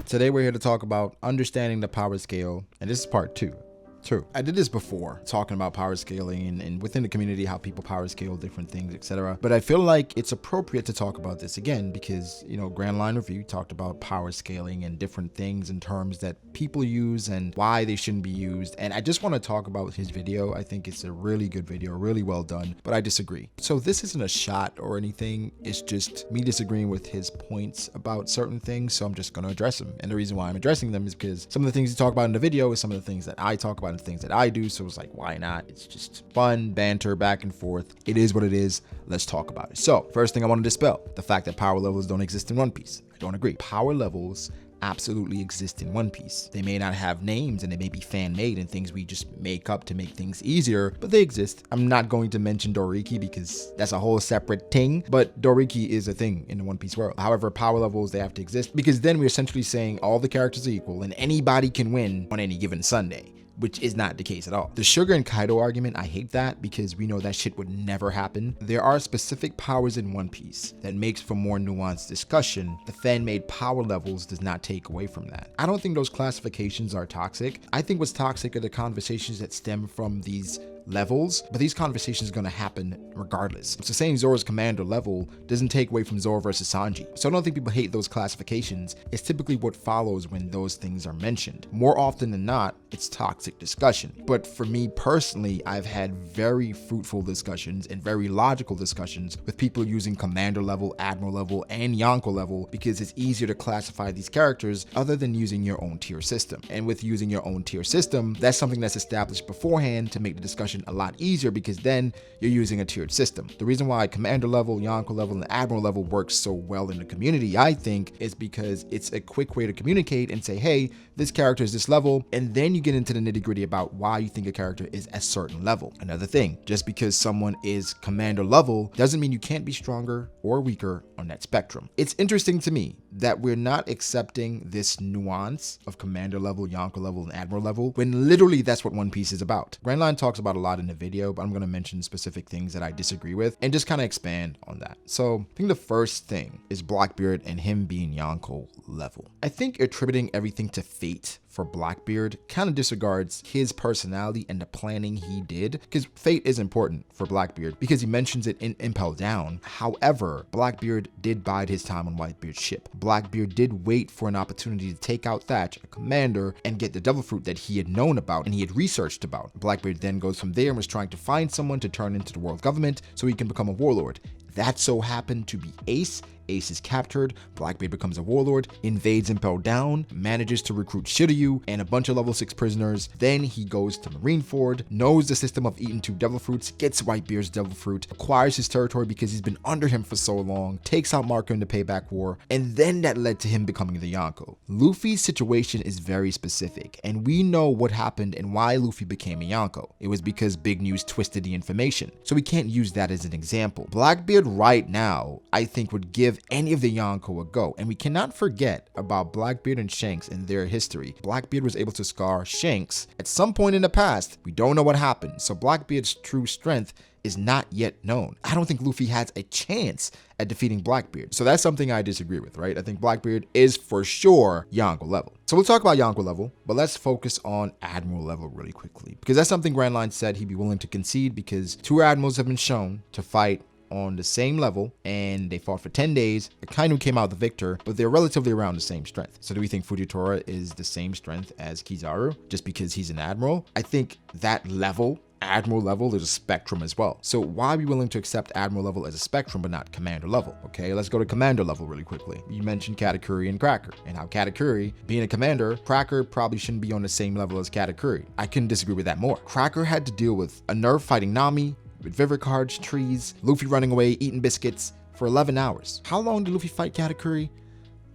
Today we're here to talk about understanding the power scale, and this is part 2. True. I did this before, talking about power scaling and within the community, how people power scale different things, etc. But I feel like it's appropriate to talk about this again because, Grand Line Review talked about power scaling and different things and terms that people use and why they shouldn't be used. And I just want to talk about his video. I think it's a really good video, really well done, but I disagree. So this isn't a shot or anything. It's just me disagreeing with his points about certain things. So I'm just going to address them. And the reason why I'm addressing them is because some of the things he talked about in the video is some of the things that I talk about and things that I do. So it's like, why not? It's just fun banter back and forth. It is what it is. Let's talk about it. So first thing I want to dispel the fact that power levels don't exist in One Piece. I don't agree. Power levels absolutely exist in One Piece. They may not have names and they may be fan made and things we just make up to make things easier, but they exist. I'm not going to mention Doriki because that's a whole separate thing, but Doriki is a thing in the One Piece world. However, power levels, they have to exist because then we're essentially saying all the characters are equal and anybody can win on any given Sunday, which is not the case at all. The Sugar and Kaido argument, I hate that because we know that shit would never happen. There are specific powers in One Piece that makes for more nuanced discussion. The fan-made power levels does not take away from that. I don't think those classifications are toxic. I think what's toxic are the conversations that stem from these levels, but these conversations are going to happen regardless. So saying Zoro's commander level doesn't take away from Zoro versus Sanji. So I don't think people hate those classifications. It's typically what follows when those things are mentioned. More often than not, it's toxic discussion. But for me personally, I've had very fruitful discussions and very logical discussions with people using commander level, admiral level, and Yonko level because it's easier to classify these characters other than using your own tier system. And with using your own tier system, that's something that's established beforehand to make the discussion a lot easier because then you're using a tiered system. The reason why commander level, Yonko level, and admiral level works so well in the community, I think, is because it's a quick way to communicate and say, hey, this character is this level, and then you get into the nitty-gritty about why you think a character is a certain level. Another thing, just because someone is commander level doesn't mean you can't be stronger or weaker on that spectrum. It's interesting to me that we're not accepting this nuance of commander level, Yonko level, and admiral level when literally that's what One Piece is about. Grand Line talks about a lot in the video, but I'm going to mention specific things that I disagree with and just kind of expand on that. So I think the first thing is Blackbeard and him being Yonko level. I think attributing everything to fate for Blackbeard kind of disregards his personality and the planning he did, because fate is important for Blackbeard because he mentions it in Impel Down. However, Blackbeard did bide his time on Whitebeard's ship. Blackbeard did wait for an opportunity to take out Thatch, a commander, and get the devil fruit that he had known about and he had researched about. Blackbeard then goes from there and was trying to find someone to turn into the world government so he can become a warlord. That so happened to be Ace. Ace is captured, Blackbeard becomes a warlord, invades Impel Down, manages to recruit Shiryu and a bunch of level 6 prisoners. Then he goes to Marineford, knows the system of eating 2 devil fruits, gets Whitebeard's devil fruit, acquires his territory because he's been under him for so long, takes out Marco in the payback war, and then that led to him becoming the Yonko. Luffy's situation is very specific, and we know what happened and why Luffy became a Yonko. It was because Big News twisted the information, so we can't use that as an example. Blackbeard right now, I think, would give any of the Yonko a go, and we cannot forget about Blackbeard and Shanks and their history. Blackbeard was able to scar Shanks at some point in the past. We don't know what happened, so Blackbeard's true strength is not yet known. I don't think Luffy has a chance at defeating Blackbeard. So that's something I disagree with, right? I think Blackbeard is for sure Yonko level. So we'll talk about Yonko level, but let's focus on Admiral level really quickly because that's something Grand Line said he'd be willing to concede because 2 admirals have been shown to fight on the same level and they fought for 10 days. Akainu came out the victor, but they're relatively around the same strength. So do we think Fujitora is the same strength as Kizaru just because he's an admiral? I think that level, admiral level, is a spectrum as well. So why are we willing to accept admiral level as a spectrum but not commander level? Okay, let's go to commander level really quickly. You mentioned Katakuri and Cracker and how Katakuri, being a commander, Cracker probably shouldn't be on the same level as Katakuri. I couldn't disagree with that more. Cracker had to deal with a nerve fighting Nami, with Vivicards, trees, Luffy running away, eating biscuits for 11 hours. How long did Luffy fight Katakuri?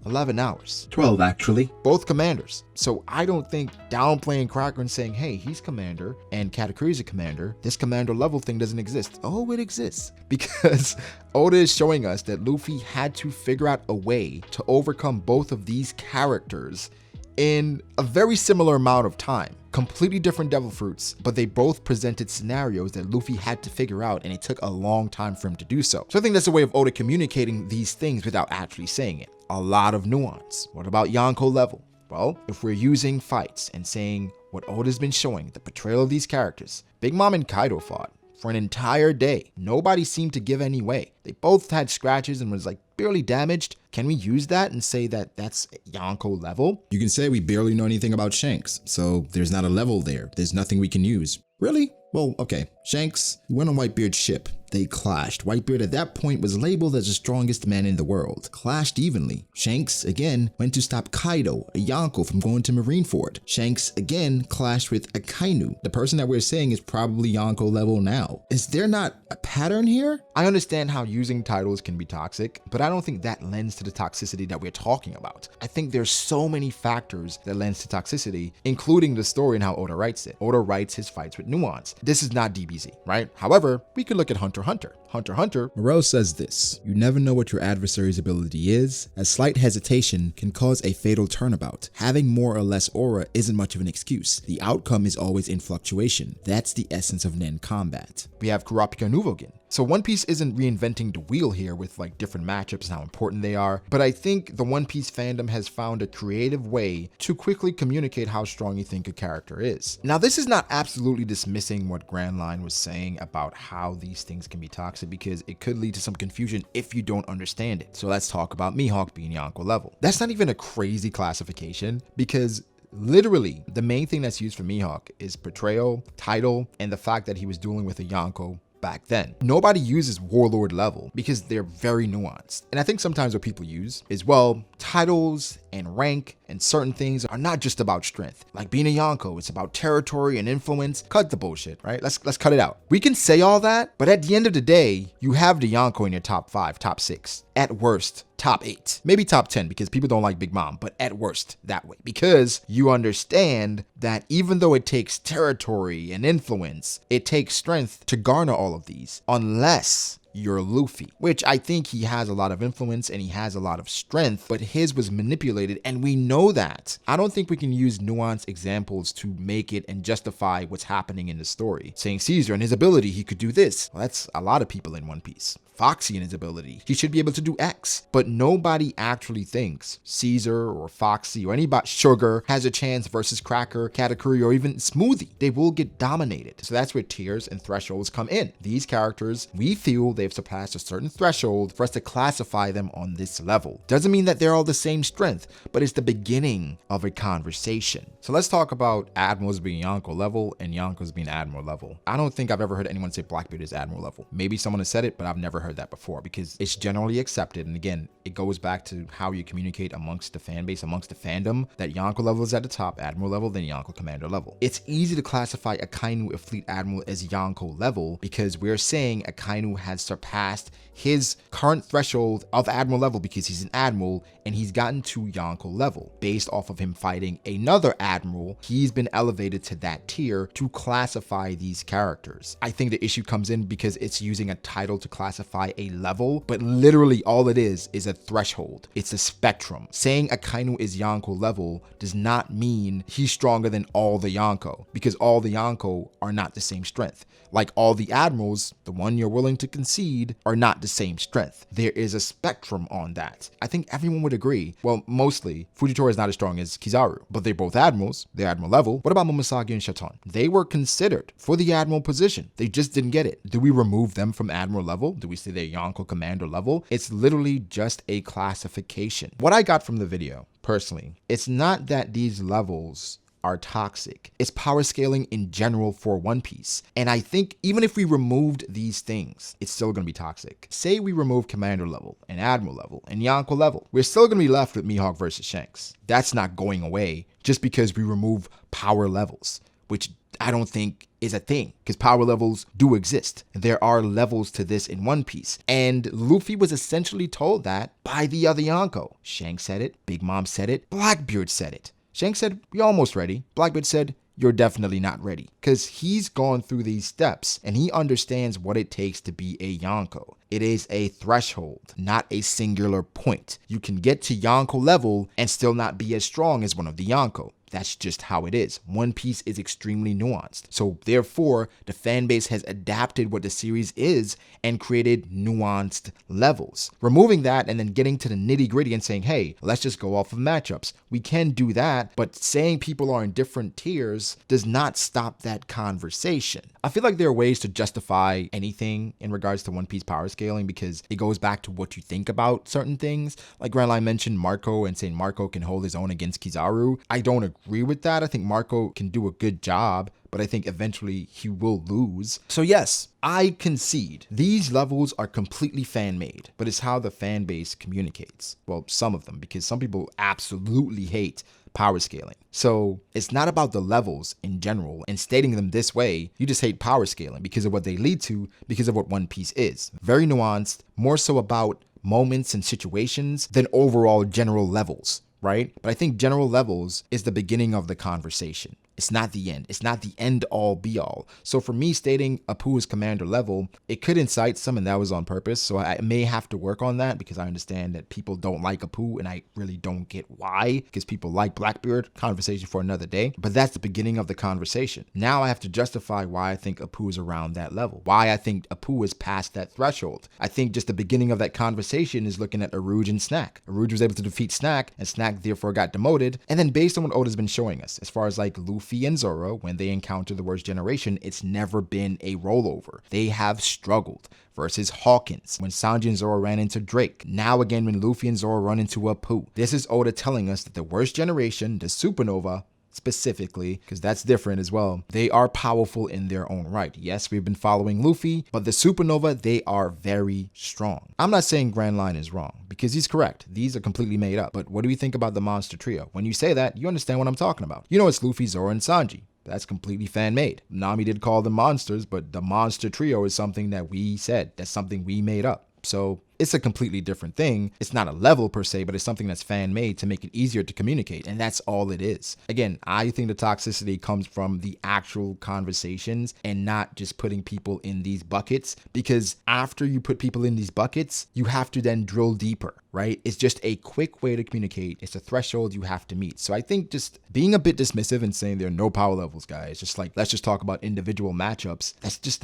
11 hours. 12, actually. Both commanders. So I don't think downplaying Cracker and saying, hey, he's commander and Katakuri's a commander, this commander level thing doesn't exist. Oh, it exists. Because Oda is showing us that Luffy had to figure out a way to overcome both of these characters in a very similar amount of time. Completely different devil fruits, but they both presented scenarios that Luffy had to figure out, and it took a long time for him to do so. So I think that's a way of Oda communicating these things without actually saying it. A lot of nuance. What about Yonko level? Well, if we're using fights and saying what Oda's been showing, the portrayal of these characters, Big Mom and Kaido fought for an entire day. Nobody seemed to give any way. They both had scratches and was like barely damaged. Can we use that and say that that's Yonko level? You can say we barely know anything about Shanks, so there's not a level there. There's nothing we can use. Really? Well, okay. Shanks went on Whitebeard's ship. They clashed. Whitebeard at that point was labeled as the strongest man in the world. Clashed evenly. Shanks, again, went to stop Kaido, a Yonko, from going to Marineford. Shanks, again, clashed with Akainu. The person that we're saying is probably Yonko level now. Is there not a pattern here? I understand how using titles can be toxic, but I don't think that lends to the toxicity that we're talking about. I think there's so many factors that lends to toxicity, including the story and how Oda writes it. Oda writes his fights with nuance. This is not DBZ, right? However, we could look at Hunter x Hunter. Hunter x Hunter. Moreau says this: you never know what your adversary's ability is. A slight hesitation can cause a fatal turnabout. Having more or less aura isn't much of an excuse. The outcome is always in fluctuation. That's the essence of Nen combat. We have Kurapika Nuvogen. So One Piece isn't reinventing the wheel here with like different matchups and how important they are, but I think the One Piece fandom has found a creative way to quickly communicate how strong you think a character is. Now, this is not absolutely dismissing what Grand Line was saying about how these things can be toxic, because it could lead to some confusion if you don't understand it. So let's talk about Mihawk being Yonko level. That's not even a crazy classification, because literally the main thing that's used for Mihawk is portrayal, title, and the fact that he was dueling with a Yonko back then. Nobody uses warlord level because they're very nuanced. And I think sometimes what people use is, well, titles and rank and certain things are not just about strength. Like being a Yonko, it's about territory and influence. Cut the bullshit, right? Let's cut it out. We can say all that, but at the end of the day, you have the Yonko in your top 5, top 6. At worst, top 8, maybe top 10, because people don't like Big Mom, but at worst that way, because you understand that even though it takes territory and influence, it takes strength to garner all of these, unless you're Luffy, which I think he has a lot of influence and he has a lot of strength, but his was manipulated, and we know that. I don't think we can use nuanced examples to make it and justify what's happening in the story. Saying Caesar and his ability, he could do this. Well, that's a lot of people in One Piece. Foxy and his ability, he should be able to do X, but nobody actually thinks Caesar or Foxy or anybody, Sugar, has a chance versus Cracker, Katakuri, or even Smoothie. They will get dominated. So that's where tiers and thresholds come in. These characters, we feel they've surpassed a certain threshold for us to classify them on this level. Doesn't mean that they're all the same strength, but it's the beginning of a conversation. So let's talk about Admirals being Yonko level and Yonkos being Admiral level. I don't think I've ever heard anyone say Blackbeard is Admiral level. Maybe someone has said it, but I've never heard that before, because it's generally accepted. And again, it goes back to how you communicate amongst the fan base, amongst the fandom, that Yonko level is at the top, Admiral level, then Yonko Commander level. It's easy to classify Akainu, a Fleet Admiral, as Yonko level because we're saying Akainu has surpassed his current threshold of Admiral level because he's an Admiral and he's gotten to Yonko level. Based off of him fighting another Admiral, he's been elevated to that tier to classify these characters. I think the issue comes in because it's using a title to classify a level, but literally all it is a threshold. It's a spectrum. Saying Akainu is Yonko level does not mean he's stronger than all the Yonko, because all the Yonko are not the same strength. Like all the Admirals, the one you're willing to concede, are not the same strength. There is a spectrum on that. I think everyone would agree. Well, mostly, Fujitora is not as strong as Kizaru, but they're both Admirals. They're Admiral level. What about Momoshiki and Shaton? They were considered for the Admiral position. They just didn't get it. Do we remove them from Admiral level? Do we say they're Yonko Commander level? It's literally just a classification. What I got from the video, personally, it's not that these levels are toxic. It's power scaling in general for One Piece. And I think even if we removed these things, it's still going to be toxic. Say we remove Commander level and Admiral level and Yonko level, we're still going to be left with Mihawk versus Shanks. That's not going away just because we remove power levels, which I don't think is a thing, because power levels do exist. There are levels to this in One Piece. And Luffy was essentially told that by the other Yonko. Shanks said it, Big Mom said it, Blackbeard said it. Shanks said, "You're almost ready." Blackbeard said, "You're definitely not ready," because he's gone through these steps and he understands what it takes to be a Yonko. It is a threshold, not a singular point. You can get to Yonko level and still not be as strong as one of the Yonko. That's just how it is. One Piece is extremely nuanced. So therefore, the fan base has adapted what the series is and created nuanced levels. Removing that and then getting to the nitty gritty and saying, hey, let's just go off of matchups. We can do that, but saying people are in different tiers does not stop that conversation. I feel like there are ways to justify anything in regards to One Piece power scaling because it goes back to what you think about certain things. Like Grand Line mentioned Marco and saying Marco can hold his own against Kizaru. I don't agree with that. I think Marco can do a good job, but I think eventually he will lose. So yes, I concede these levels are completely fan-made, but it's how the fan base communicates. Well, some of them, because some people absolutely hate power scaling. So it's not about the levels in general and stating them this way. You just hate power scaling because of what they lead to, because of what One Piece is. Very nuanced, more so about moments and situations than overall general levels, right? But I think general levels is the beginning of the conversation. It's not the end. It's not the end all be all. So for me, stating Apu is commander level, it could incite some, and that was on purpose. So I may have to work on that because I understand that people don't like Apu, and I really don't get why, because people like Blackbeard. Conversation for another day. But that's the beginning of the conversation. Now I have to justify why I think Apu is around that level, why I think Apu is past that threshold. I think just the beginning of that conversation is looking at Aruj and Snack. Aruj was able to defeat Snack, and Snack therefore got demoted. And then based on what Oda's been showing us, as far as like Luffy and Zoro, when they encounter the worst generation, it's never been a rollover. They have struggled. Versus Hawkins, when Sanji and Zoro ran into Drake. Now again, when Luffy and Zoro run into Apu. This is Oda telling us that the worst generation, the supernova, specifically, because that's different as well, they are powerful in their own right. Yes, we've been following Luffy, but the supernova, they are very strong. I'm not saying Grand Line is wrong, because he's correct. These are completely made up. But what do we think about the monster trio? When you say that, you understand what I'm talking about. You know it's Luffy, Zoro, and Sanji. That's completely fan-made. Nami did call them monsters, but the monster trio is something that we said. That's something we made up. So it's a completely different thing. It's not a level per se, but it's something that's fan-made to make it easier to communicate. And that's all it is. Again, I think the toxicity comes from the actual conversations and not just putting people in these buckets. Because after you put people in these buckets, you have to then drill deeper, right? It's just a quick way to communicate. It's a threshold you have to meet. So I think just being a bit dismissive and saying there are no power levels, guys, just like, let's just talk about individual matchups. That's just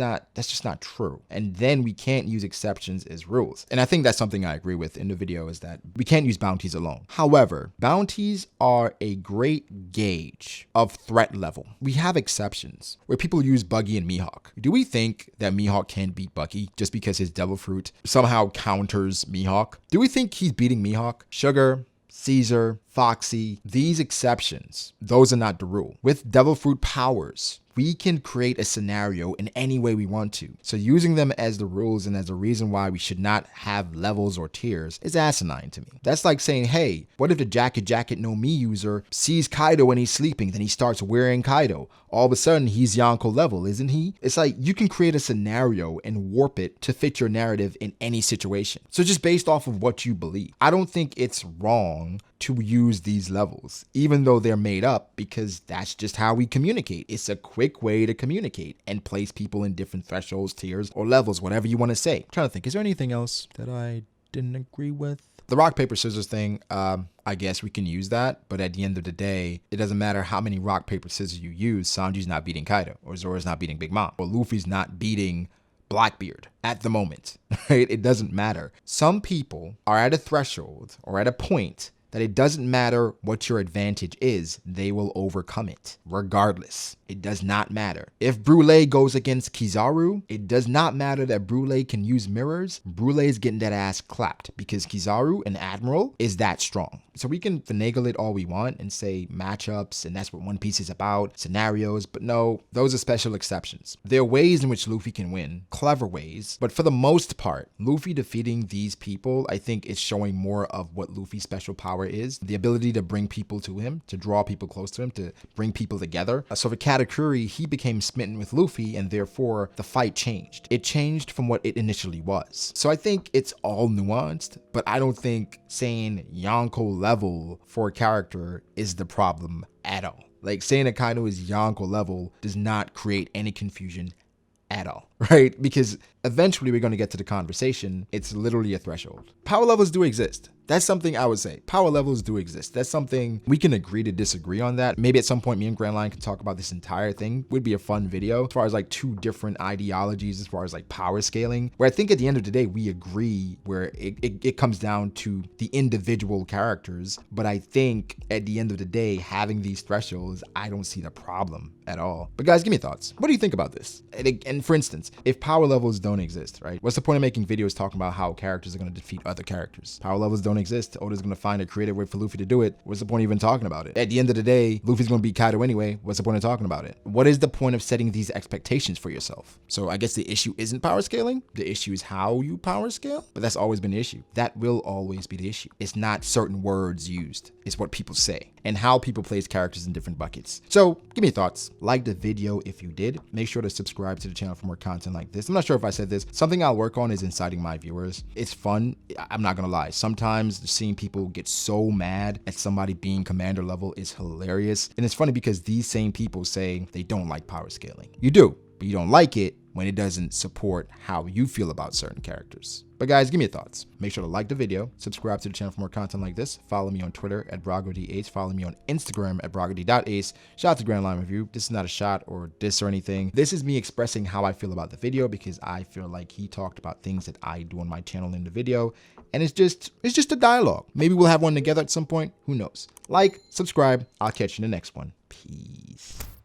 not true. And then we can't use exceptions as rules. And I think that's something I agree with in the video, is that we can't use bounties alone. However, bounties are a great gauge of threat level. We have exceptions where people use Buggy and Mihawk. Do we think that Mihawk can't beat Buggy just because his Devil Fruit somehow counters Mihawk? Do we think he's beating Mihawk? Sugar, Caesar, Foxy, these exceptions, those are not the rule. With Devil Fruit powers, we can create a scenario in any way we want to. So using them as the rules and as a reason why we should not have levels or tiers is asinine to me. That's like saying, hey, what if the Jacket No Mi user sees Kaido when he's sleeping, then he starts wearing Kaido? All of a sudden, he's Yonko level, isn't he? It's like you can create a scenario and warp it to fit your narrative in any situation. So just based off of what you believe. I don't think it's wrong to use these levels, even though they're made up, because that's just how we communicate. It's a quick way to communicate and place people in different thresholds, tiers, or levels, whatever you want to say. I'm trying to think, is there anything else that I didn't agree with? The rock, paper, scissors thing, I guess we can use that, but at the end of the day, it doesn't matter how many rock, paper, scissors you use. Sanji's not beating Kaido, or Zoro's not beating Big Mom, or Luffy's not beating Blackbeard at the moment, right? It doesn't matter. Some people are at a threshold or at a point that it doesn't matter what your advantage is, they will overcome it, regardless. It does not matter. If Brule goes against Kizaru, it does not matter that Brule can use mirrors. Brule is getting that ass clapped because Kizaru, an admiral, is that strong. So we can finagle it all we want and say matchups, and that's what One Piece is about, scenarios, but no, those are special exceptions. There are ways in which Luffy can win, clever ways, but for the most part, Luffy defeating these people, I think is showing more of what Luffy's special power is, the ability to bring people to him, to draw people close to him, to bring people together. So for Katakuri, he became smitten with Luffy, and therefore the fight changed. It changed from what it initially was. So I think it's all nuanced, but I don't think saying Yonko level for a character is the problem at all. Like saying Akainu is Yonko level does not create any confusion at all. right? Because eventually we're going to get to the conversation. It's literally a threshold. Power levels do exist. That's something I would say. Power levels do exist. That's something we can agree to disagree on that. Maybe at some point me and Grand Line can talk about this entire thing. Would be a fun video as far as like two different ideologies as far as like power scaling, where I think at the end of the day we agree where it comes down to the individual characters. But I think at the end of the day, having these thresholds, I don't see the problem at all. But guys, give me thoughts. What do you think about this? And for instance, if power levels don't exist, right? What's the point of making videos talking about how characters are going to defeat other characters? Power levels don't exist. Oda's going to find a creative way for Luffy to do it. What's the point of even talking about it? At the end of the day, Luffy's going to beat Kaido anyway. What's the point of talking about it? What is the point of setting these expectations for yourself? So I guess the issue isn't power scaling. The issue is how you power scale. But that's always been the issue. That will always be the issue. It's not certain words used. It's what people say and how people place characters in different buckets. So give me your thoughts. Like the video if you did. Make sure to subscribe to the channel for more content like this. I'm not sure if I said this. Something I'll work on is inciting my viewers. It's fun. I'm not gonna lie. Sometimes seeing people get so mad at somebody being commander level is hilarious. And it's funny because these same people say they don't like power scaling. You do, but you don't like it when it doesn't support how you feel about certain characters. But guys, give me your thoughts. Make sure to like the video, subscribe to the channel for more content like this. Follow me on Twitter at BragoDH. Follow me on Instagram at BragoD.ace. Shout out to Grand Line Review. This is not a shot or diss or anything. This is me expressing how I feel about the video because I feel like he talked about things that I do on my channel in the video. And it's just a dialogue. Maybe we'll have one together at some point. Who knows? Like, subscribe. I'll catch you in the next one. Peace.